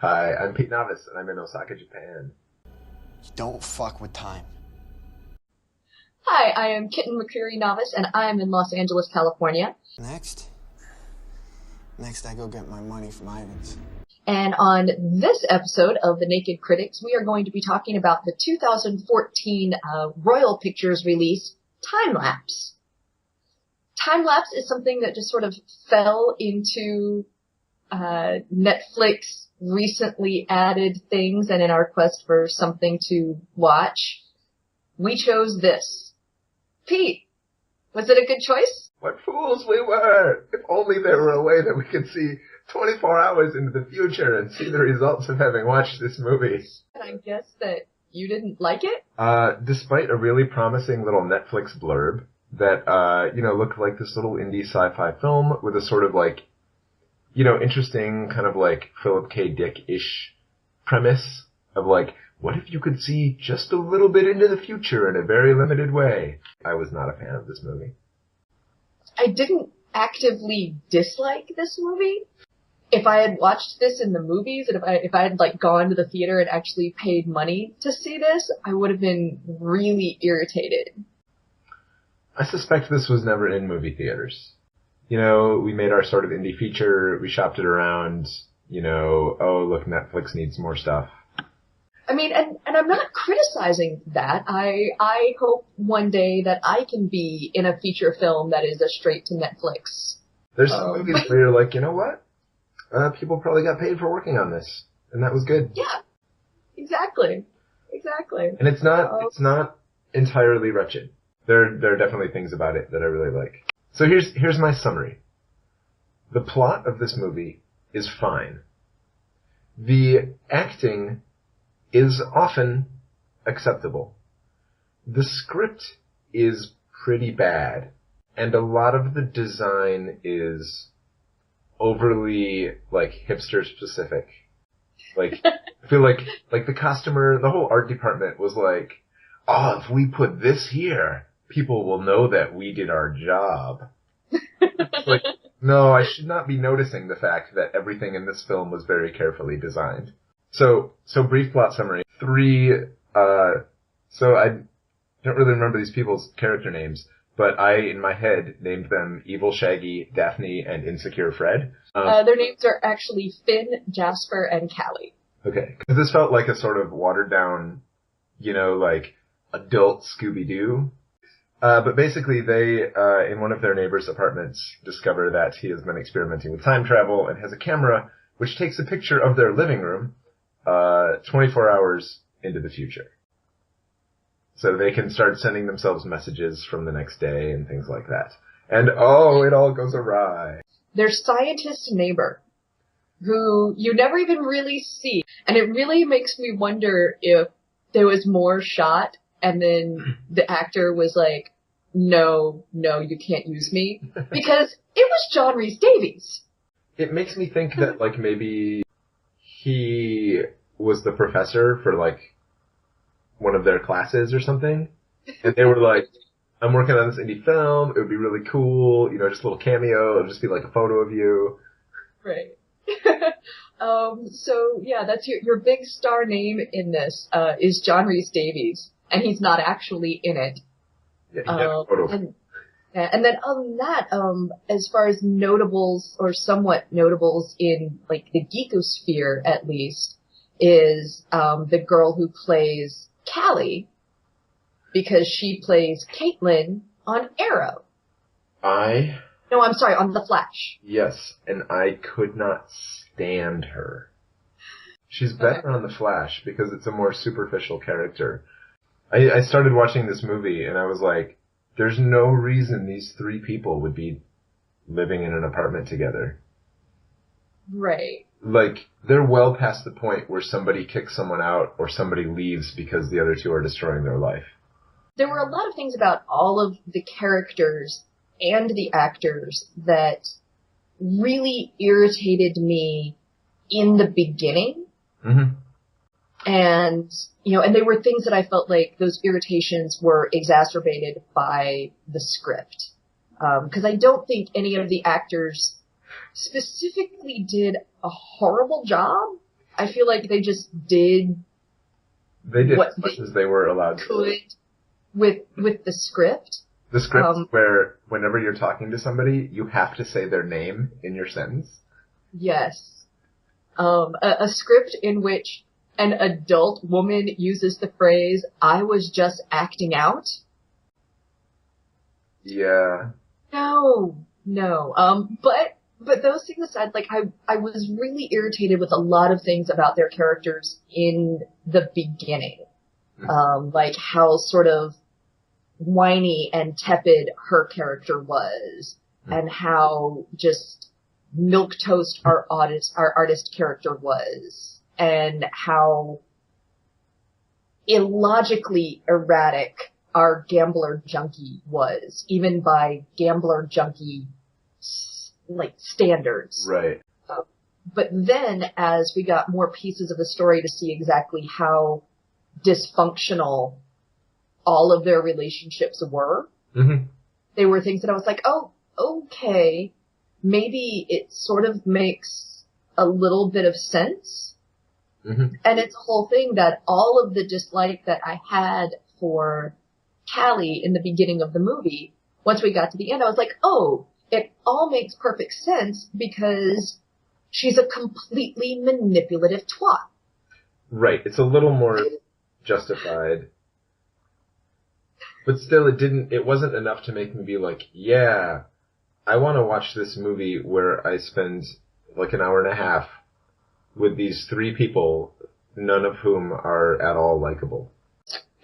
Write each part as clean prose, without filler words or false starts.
Hi, I'm Pete Novice, and I'm in Osaka, Japan. Don't fuck with time. Hi, I am Kitten McCreary Novice, and I am in Los Angeles, California. Next I go get my money from Ivan's. And on this episode of The Naked Critics, we are going to be talking about the 2014 Royal Pictures release, Time Lapse. Time Lapse is something that just sort of fell into Netflix recently added things, and in our quest for something to watch, we chose this. Pete, was it a good choice? What fools we were! If only there were a way that we could see 24 hours into the future and see the results of having watched this movie. And I guess that you didn't like it? Despite a really promising little Netflix blurb that, looked like this little indie sci-fi film with a sort of like, interesting kind of like Philip K. Dick-ish premise of like, what if you could see just a little bit into the future in a very limited way? I was not a fan of this movie. I didn't actively dislike this movie. If I had watched this in the movies, and if I had like gone to the theater and actually paid money to see this, I would have been really irritated. I suspect this was never in movie theaters. We made our sort of indie feature, we shopped it around, oh, look, Netflix needs more stuff. I mean, and I'm not criticizing that. I hope one day that I can be in a feature film that is a straight to Netflix. There's some movies where you're like, you know what? People probably got paid for working on this, and that was good. Yeah, exactly. And it's not entirely wretched. There are definitely things about it that I really like. So here's my summary. The plot of this movie is fine. The acting is often acceptable. The script is pretty bad, and a lot of the design is overly, like, hipster specific. Like, I feel like the costumer, the whole art department was like, oh, if we put this here, people will know that we did our job. It's like, no, I should not be noticing the fact that everything in this film was very carefully designed. So brief plot summary. So I don't really remember these people's character names, but I, in my head, named them Evil Shaggy, Daphne, and Insecure Fred. Their names are actually Finn, Jasper, and Callie. Okay, because this felt like a sort of watered down, like adult Scooby-Doo. But basically they, in one of their neighbors' apartments, discover that he has been experimenting with time travel and has a camera which takes a picture of their living room 24 hours into the future. So they can start sending themselves messages from the next day and things like that. And it all goes awry. Their scientist neighbor, who you never even really see. And it really makes me wonder if there was more shot and then the actor was like, no, you can't use me. Because it was John Rhys-Davies. It makes me think that, like, maybe he was the professor for, like, one of their classes or something. And they were like, I'm working on this indie film. It would be really cool. Just a little cameo. It would just be like a photo of you. Right. So yeah, that's your big star name in this, is John Rhys-Davies. And he's not actually in it. Yeah, he had a photo. And then other than that, as far as notables or somewhat notables in like the geekosphere at least, is the girl who plays Callie, because she plays Caitlin on Arrow. No, I'm sorry, on The Flash. Yes, and I could not stand her. She's better on The Flash because it's a more superficial character. I started watching this movie and I was like, there's no reason these three people would be living in an apartment together. Right. Like, they're well past the point where somebody kicks someone out or somebody leaves because the other two are destroying their life. There were a lot of things about all of the characters and the actors that really irritated me in the beginning. Mm-hmm. And, and they were things that I felt like those irritations were exacerbated by the script. Because I don't think any of the actors specifically did a horrible job. I feel like they just did They did what as much they as they were allowed to. could with the script. The script where whenever you're talking to somebody, you have to say their name in your sentence. Yes. A script in which an adult woman uses the phrase, "I was just acting out." Yeah. No. But those things aside, like, I was really irritated with a lot of things about their characters in the beginning. Like how sort of whiny and tepid her character was, and how just milquetoast our artist character was, and how illogically erratic our gambler junkie was, even by gambler junkie like standards. Right. But then, as we got more pieces of the story to see exactly how dysfunctional all of their relationships were, they were things that I was like, oh, okay, maybe it sort of makes a little bit of sense. And it's a whole thing that all of the dislike that I had for Callie in the beginning of the movie, once we got to the end, I was like, oh, it all makes perfect sense because she's a completely manipulative twat. Right. It's a little more justified. But still, it wasn't enough to make me be like, yeah, I want to watch this movie where I spend like an hour and a half with these three people, none of whom are at all likable.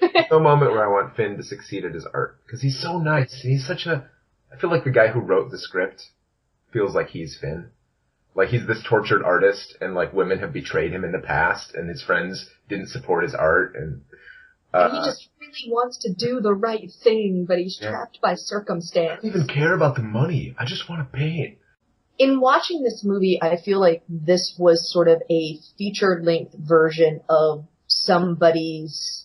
There's no moment where I want Finn to succeed at his art, because he's so nice. He's I feel like the guy who wrote the script feels like he's Finn. Like he's this tortured artist, and like women have betrayed him in the past, and his friends didn't support his art, and he just really wants to do the right thing, but he's trapped by circumstance. I don't even care about the money. I just want to paint. In watching this movie, I feel like this was sort of a feature-length version of somebody's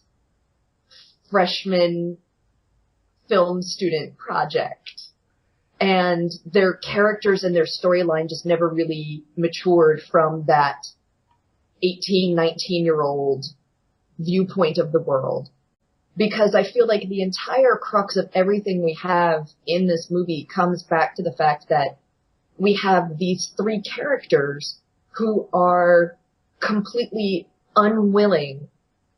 freshman film student project. And their characters and their storyline just never really matured from that 18, 19-year-old viewpoint of the world. Because I feel like the entire crux of everything we have in this movie comes back to the fact that we have these three characters who are completely unwilling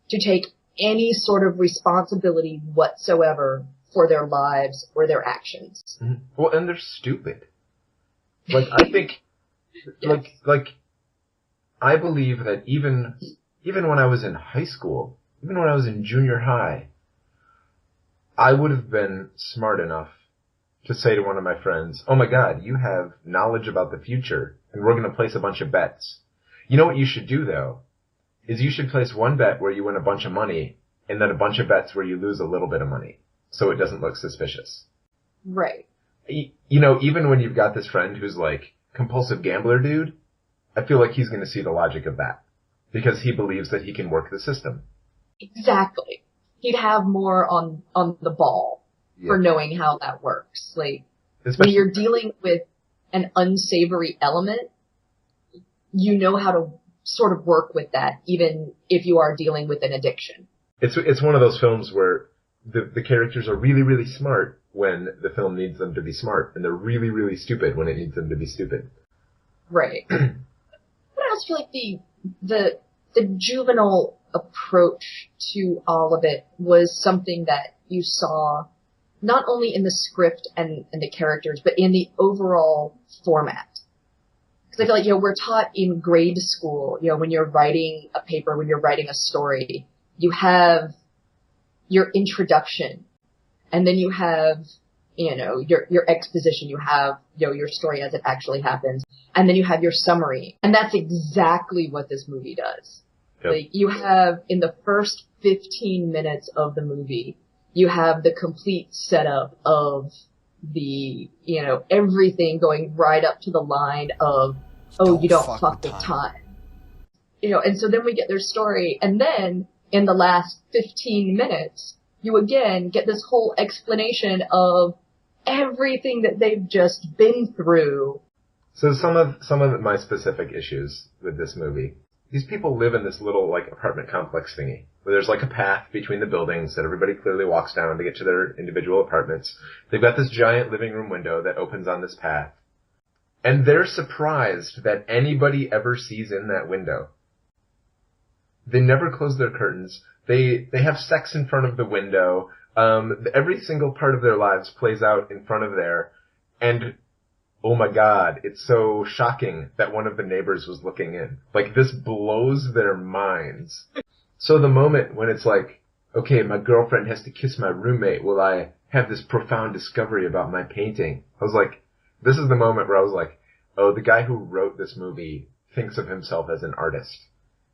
to take any sort of responsibility whatsoever for their lives or their actions. Well, and they're stupid. Like, I think, like, I believe that even when I was in high school, even when I was in junior high, I would have been smart enough to say to one of my friends, oh my God, you have knowledge about the future, and we're going to place a bunch of bets. You know what you should do, though, is you should place one bet where you win a bunch of money, and then a bunch of bets where you lose a little bit of money, so it doesn't look suspicious. Right. You know, even when you've got this friend who's like, compulsive gambler dude, I feel like he's going to see the logic of that, because he believes that he can work the system. Exactly. He'd have more on the ball. For knowing how that works. Like, when you're dealing with an unsavory element, you know how to sort of work with that, even if you are dealing with an addiction. It's one of those films where the characters are really, really smart when the film needs them to be smart, and they're really, really stupid when it needs them to be stupid. Right. But I also feel like the juvenile approach to all of it was something that you saw not only in the script and the characters, but in the overall format. Because I feel like, we're taught in grade school, when you're writing a paper, when you're writing a story, you have your introduction, and then you have, your exposition, you have, your story as it actually happens, and then you have your summary. And that's exactly what this movie does. Yep. Like, you have, in the first 15 minutes of the movie, you have the complete setup of the, everything going right up to the line of, you don't fuck with time. And so then we get their story, and then in the last 15 minutes, you again get this whole explanation of everything that they've just been through. So some of my specific issues with this movie. these people live in this little, like, apartment complex thingy, where there's, like, a path between the buildings that everybody clearly walks down to get to their individual apartments. They've got this giant living room window that opens on this path. And they're surprised that anybody ever sees in that window. They never close their curtains. They have sex in front of the window. Every single part of their lives plays out in front of there. And, oh my God, it's so shocking that one of the neighbors was looking in. Like, this blows their minds. So the moment when it's like, okay, my girlfriend has to kiss my roommate while I have this profound discovery about my painting, I was like, this is the moment where I was like, oh, the guy who wrote this movie thinks of himself as an artist.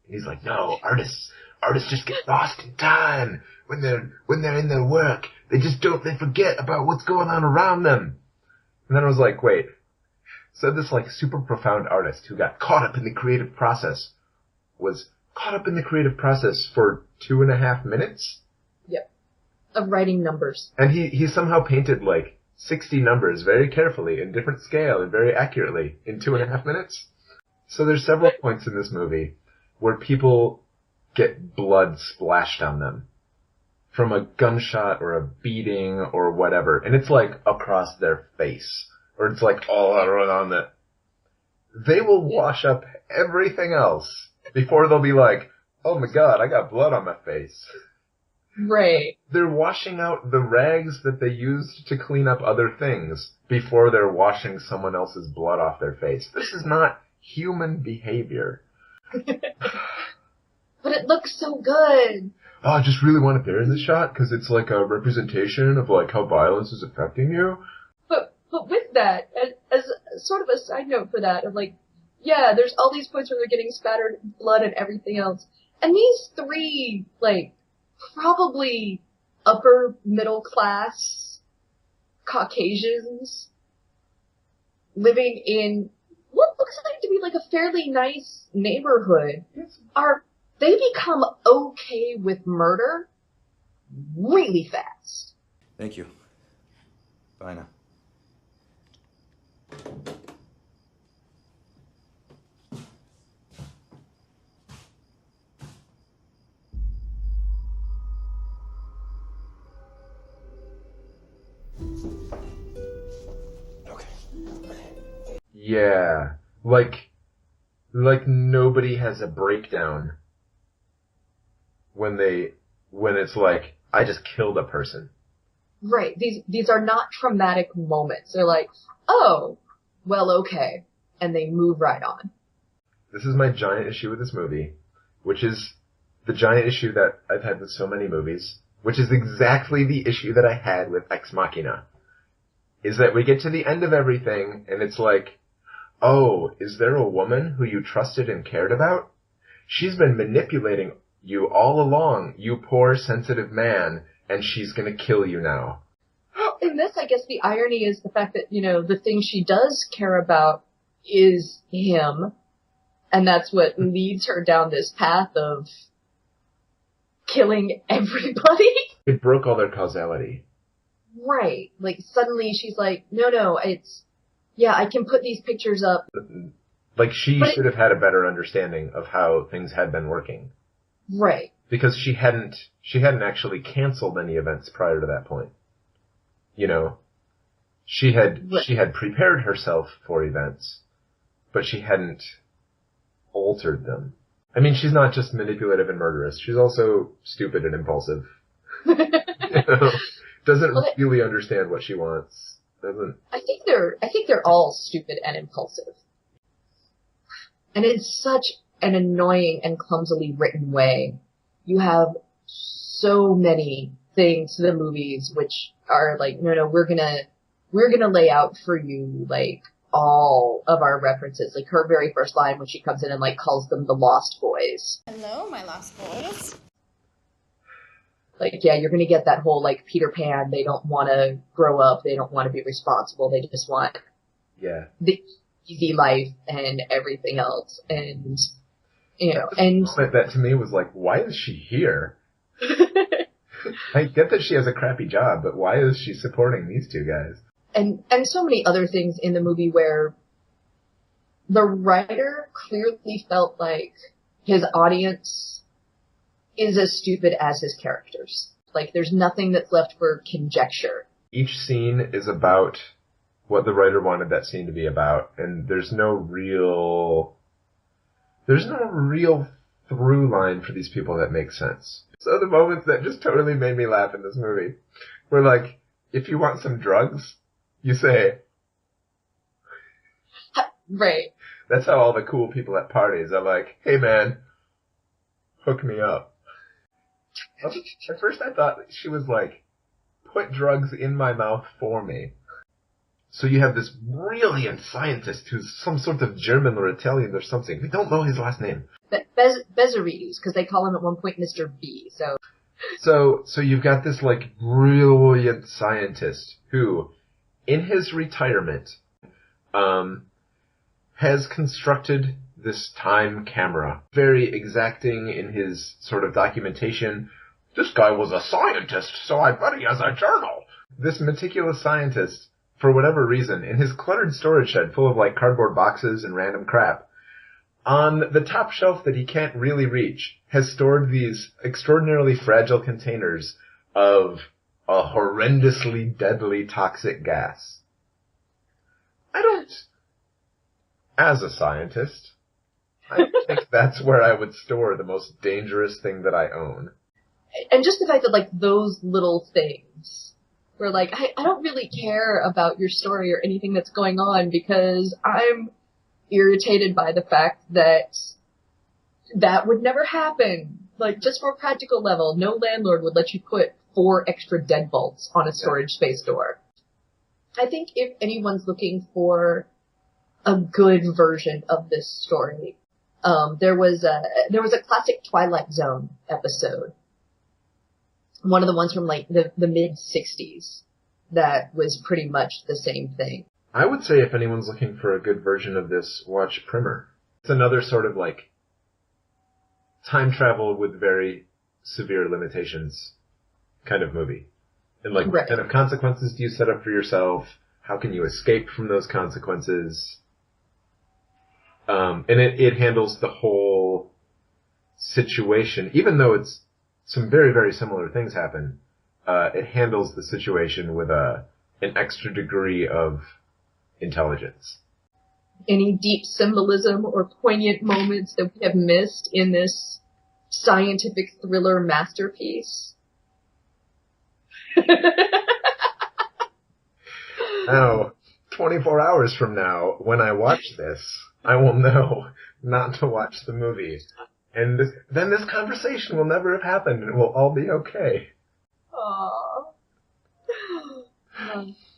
He's like, no, artists just get lost in time when they're in their work. They forget about what's going on around them. And then I was like, wait, so this like super profound artist who got caught up in the creative process was caught up in the creative process for 2.5 minutes? Yep. Of writing numbers. And he somehow painted like 60 numbers very carefully in different scale and very accurately in 2.5 minutes. So there's several points in this movie where people get blood splashed on them from a gunshot or a beating or whatever. And it's like across their face. Or it's like all around the... They will wash up everything else before they'll be like, oh my God, I got blood on my face. Right. They're washing out the rags that they used to clean up other things before they're washing someone else's blood off their face. This is not human behavior. But it looks so good. Oh, I just really want it there in this shot because it's like a representation of like how violence is affecting you. But with that, as sort of a side note for that, of like, yeah, there's all these points where they're getting spattered blood and everything else. And these three, like, probably upper middle class Caucasians living in what looks like to be like a fairly nice neighborhood they become okay with murder really fast. Thank you. Bye now. Okay. Yeah. Like nobody has a breakdown when it's like, I just killed a person. Right. These are not traumatic moments. They're like, oh, well, okay. And they move right on. This is my giant issue with this movie, which is the giant issue that I've had with so many movies, which is exactly the issue that I had with Ex Machina. Is that we get to the end of everything, and it's like, oh, is there a woman who you trusted and cared about? She's been manipulating you all along, you poor sensitive man, and she's gonna kill you now. Well, in this, I guess the irony is the fact that, the thing she does care about is him, and that's what leads her down this path of killing everybody. It broke all their causality. Right. Like, suddenly she's like, no, I can put these pictures up. Like, she should have had a better understanding of how things had been working. Right. Because she hadn't actually canceled any events prior to that point. She had prepared herself for events, but she hadn't altered them. I mean, she's not just manipulative and murderous. She's also stupid and impulsive. Doesn't really understand what she wants. I think they're all stupid and impulsive. And in such an annoying and clumsily written way. You have so many things to the movies which are like, no, we're gonna lay out for you like all of our references. Like her very first line when she comes in and like calls them the Lost Boys. Hello, my Lost Boys. Like, yeah, you're gonna get that whole like Peter Pan, they don't wanna grow up, they don't wanna be responsible, they just want the easy life and everything else. And and that to me was like, why is she here? I get that she has a crappy job, but why is she supporting these two guys? And so many other things in the movie where the writer clearly felt like, his audience is as stupid as his characters. Like, there's nothing that's left for conjecture. Each scene is about what the writer wanted that scene to be about, and there's no real through line for these people that makes sense. So the moments that just totally made me laugh in this movie were like, if you want some drugs, you say. Right. That's how all the cool people at parties are like, hey man, hook me up. At first I thought she was like, put drugs in my mouth for me. So you have this brilliant scientist who's some sort of German or Italian or something. We don't know his last name. Rhys-Davies, because they call him at one point Mr. B, So you've got this like brilliant scientist who, in his retirement, has constructed this time camera. Very exacting in his sort of documentation. This guy was a scientist, so I bet he has a journal. This meticulous scientist, for whatever reason, in his cluttered storage shed full of like cardboard boxes and random crap, on the top shelf that he can't really reach, has stored these extraordinarily fragile containers of a horrendously deadly toxic gas. As a scientist, I think that's where I would store the most dangerous thing that I own. And just the fact that, like, those little things were like, I don't really care about your story or anything that's going on because I'm irritated by the fact that that would never happen. Like, just for a practical level, no landlord would let you put 4 extra deadbolts on a storage space door. I think if anyone's looking for a good version of this story, there was a classic Twilight Zone episode, one of the ones from like the mid-60s, that was pretty much the same thing. I would say if anyone's looking for a good version of this, watch Primer. It's another sort of like time travel with very severe limitations kind of movie. And like, what kind of consequences do you set up for yourself? How can you escape from those consequences? And it handles the whole situation, even though it's some very, very similar things happen. It handles the situation with an extra degree of intelligence. Any deep symbolism or poignant moments that we have missed in this scientific thriller masterpiece? Now, 24 hours from now, when I watch this, I will know not to watch the movie. And then this conversation will never have happened, and it will all be okay. Aww.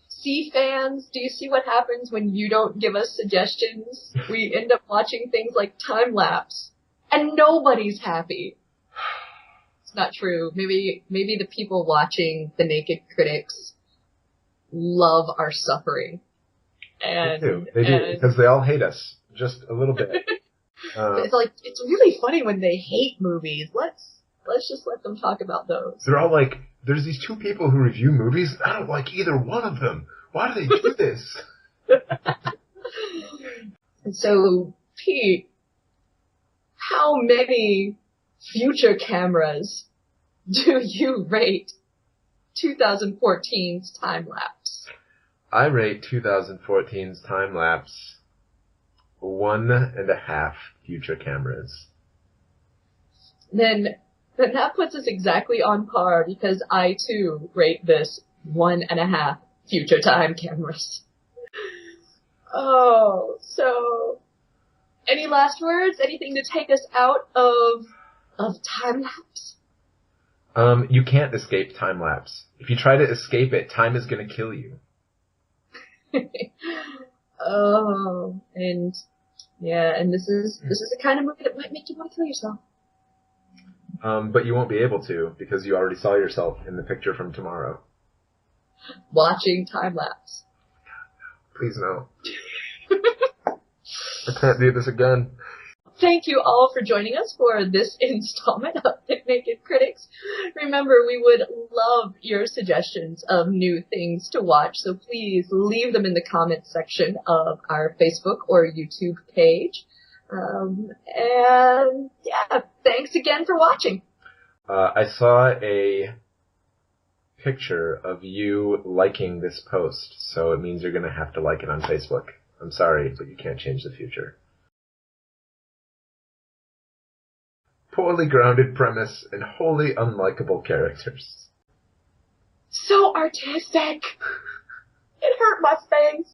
See, fans, do you see what happens when you don't give us suggestions? We end up watching things like Time Lapse, and nobody's happy. It's not true. Maybe the people watching The Naked Critics love our suffering. And, they do, because they all hate us, just a little bit. It's really funny when they hate movies. Let's just let them talk about those. They're all like, there's these 2 people who review movies, I don't like either one of them. Why do they do this? And so, Pete, how many future cameras do you rate 2014's Time Lapse? I rate 2014's Time Lapse 1.5 future cameras. Then that puts us exactly on par, because I too rate this 1.5 future time cameras. Oh, so any last words? Anything to take us out of Time Lapse? You can't escape Time Lapse. If you try to escape it, time is going to kill you. Oh, and this is the kind of movie that might make you want to kill yourself. But you won't be able to, because you already saw yourself in the picture from tomorrow. Watching Time Lapse. Please no. I can't do this again. Thank you all for joining us for this installment of The Naked Critics. Remember, we would love your suggestions of new things to watch, so please leave them in the comments section of our Facebook or YouTube page. And yeah, thanks again for watching. I saw a picture of you liking this post, so it means you're going to have to like it on Facebook. I'm sorry, but you can't change the future. Poorly grounded premise and wholly unlikable characters. So artistic. It hurt my face.